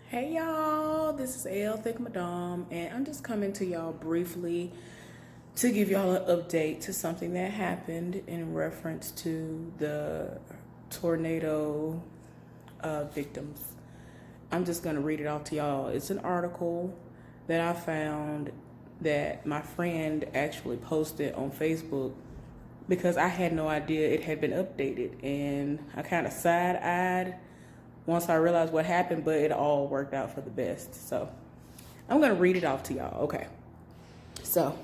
Hey y'all, this is El Thick Madame, and I'm just coming to y'all briefly to give y'all an update to something that happened in reference to the tornado victims. I'm just gonna read it off to y'all. It's an article that I found that my friend actually posted on Facebook because I had no idea it had been updated, and I kind of side-eyed once I realized what happened, but it all worked out for the best. So I'm gonna read it off to y'all. Okay. So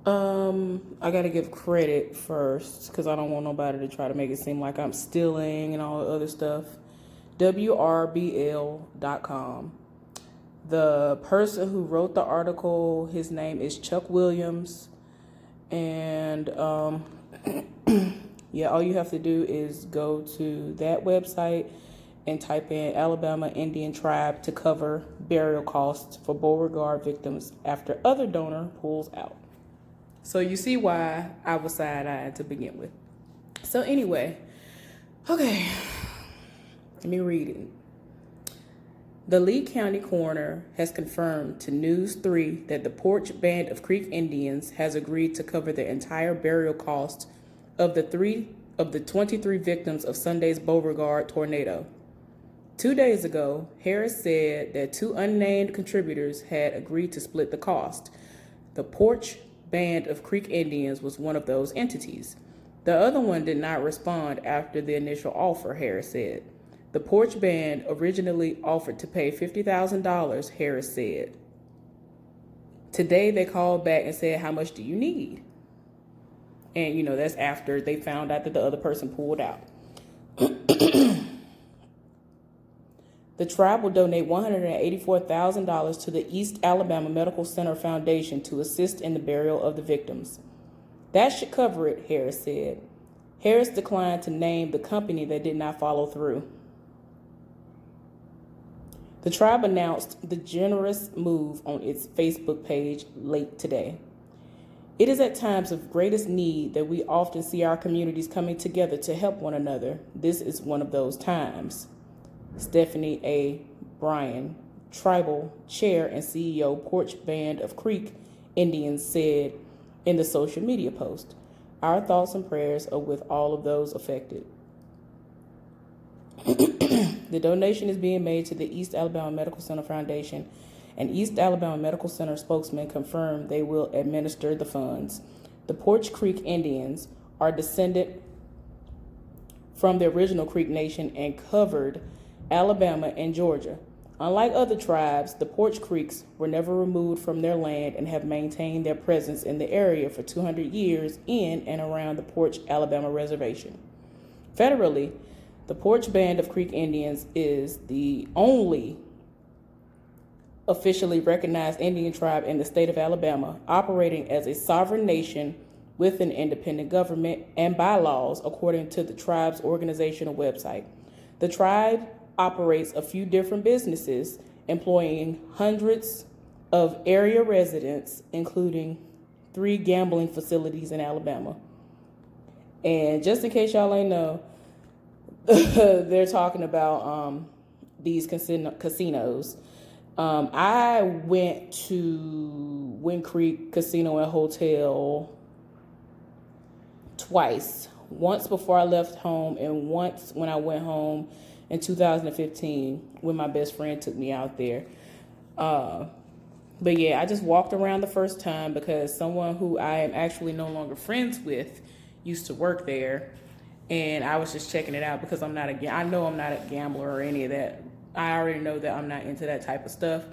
I gotta give credit first because I don't want nobody to try to make it seem like I'm stealing and all the other stuff. WRBL.com. The person who wrote the article, his name is Chuck Williams. And yeah, all you have to do is go to that website and type in Alabama Indian Tribe to cover burial costs for Beauregard victims after other donor pulls out. So you see why I was side-eyed to begin with. So anyway, okay, let me read it. The Lee County coroner has confirmed to News 3 that the Porch Band of Creek Indians has agreed to cover the entire burial costs of the 23 victims of Sunday's Beauregard tornado. 2 days ago, Harris said that two unnamed contributors had agreed to split the cost. The Porch Band of Creek Indians was one of those entities. The other one did not respond after the initial offer, Harris said. The Porch Band originally offered to pay $50,000, Harris said. Today they called back and said, "How much do you need?" And, that's after they found out that the other person pulled out. The tribe will donate $184,000 to the East Alabama Medical Center Foundation to assist in the burial of the victims. That should cover it, Harris said. Harris declined to name the company that did not follow through. The tribe announced the generous move on its Facebook page late today. It is at times of greatest need that we often see our communities coming together to help one another. This is one of those times. Stephanie A. Bryan, Tribal Chair and CEO, Porch Band of Creek Indians, said in the social media post, "Our thoughts and prayers are with all of those affected." The donation is being made to the East Alabama Medical Center Foundation, and East Alabama Medical Center spokesman confirmed they will administer the funds. The Porch Creek Indians are descended from the original Creek Nation and covered Alabama and Georgia. Unlike other tribes, the Porch Creeks were never removed from their land and have maintained their presence in the area for 200 years in and around the Porch, Alabama reservation. Federally, the Porch Band of Creek Indians is the only officially recognized Indian tribe in the state of Alabama, operating as a sovereign nation with an independent government and bylaws, according to the tribe's organizational website. The tribe operates a few different businesses, employing hundreds of area residents, including 3 gambling facilities in Alabama. And just in case y'all ain't know, they're talking about these casinos. I went to Wind Creek Casino and Hotel twice. Once before I left home and once when I went home in 2015 when my best friend took me out there. But yeah, I just walked around the first time because someone who I am actually no longer friends with used to work there. And I was just checking it out because I know I'm not a gambler or any of that. I already know that I'm not into that type of stuff.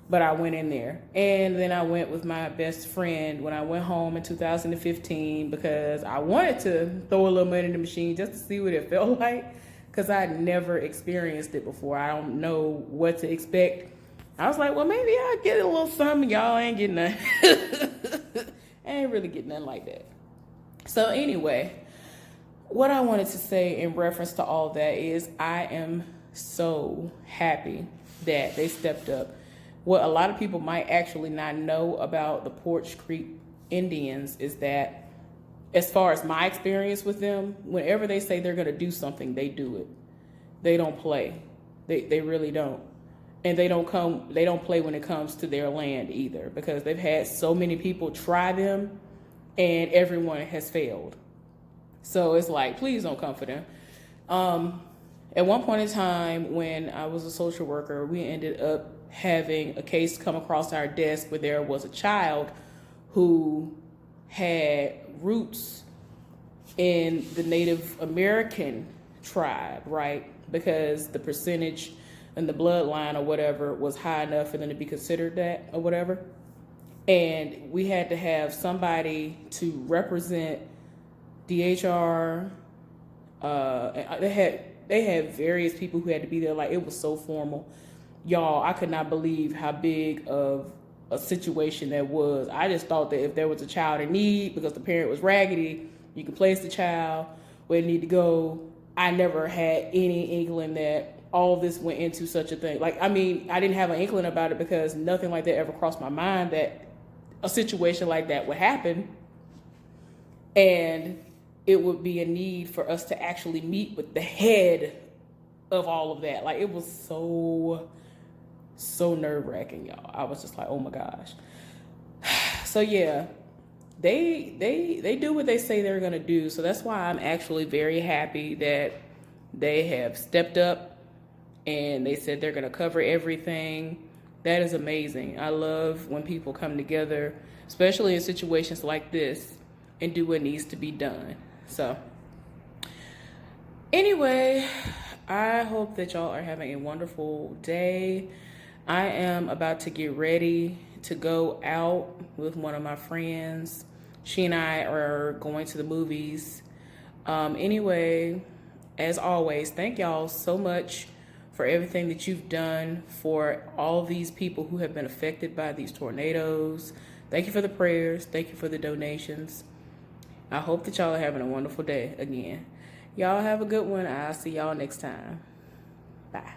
But I went in there. And then I went with my best friend when I went home in 2015 because I wanted to throw a little money in the machine just to see what it felt like because I'd never experienced it before. I don't know what to expect. I was like, well, maybe I'll get a little something. Y'all ain't getting nothing. I ain't really getting nothing like that. So anyway, what I wanted to say in reference to all that is I am so happy that they stepped up. What a lot of people might actually not know about the Porch Creek Indians is that, as far as my experience with them, whenever they say they're going to do something, they do it. They don't play. They really don't. And they don't play when it comes to their land either, because they've had so many people try them and everyone has failed. So it's like, please don't come for them. At one point in time, when I was a social worker, we ended up having a case come across our desk where there was a child who had roots in the Native American tribe, right? Because the percentage and the bloodline or whatever was high enough for them to be considered that or whatever. And we had to have somebody to represent DHR. They had various people who had to be there. Like, it was so formal. Y'all, I could not believe how big of a situation that was. I just thought that if there was a child in need because the parent was raggedy, you could place the child where it needed to go. I never had any inkling that all this went into such a thing. Like, I mean, I didn't have an inkling about it because nothing like that ever crossed my mind that a situation like that would happen. And it would be a need for us to actually meet with the head of all of that. Like, it was so nerve-wracking, y'all. I was just like, oh my gosh. So yeah, they do what they say they're gonna do. So that's why I'm actually very happy that they have stepped up and they said they're gonna cover everything. That is amazing. I love when people come together, especially in situations like this, and do what needs to be done. So anyway, I hope that y'all are having a wonderful day. I am about to get ready to go out with one of my friends. She and I are going to the movies. Anyway, as always, thank y'all so much for everything that you've done for all these people who have been affected by these tornadoes. Thank you for the prayers. Thank you for the donations. I hope that y'all are having a wonderful day again. Y'all have a good one. I'll see y'all next time. Bye.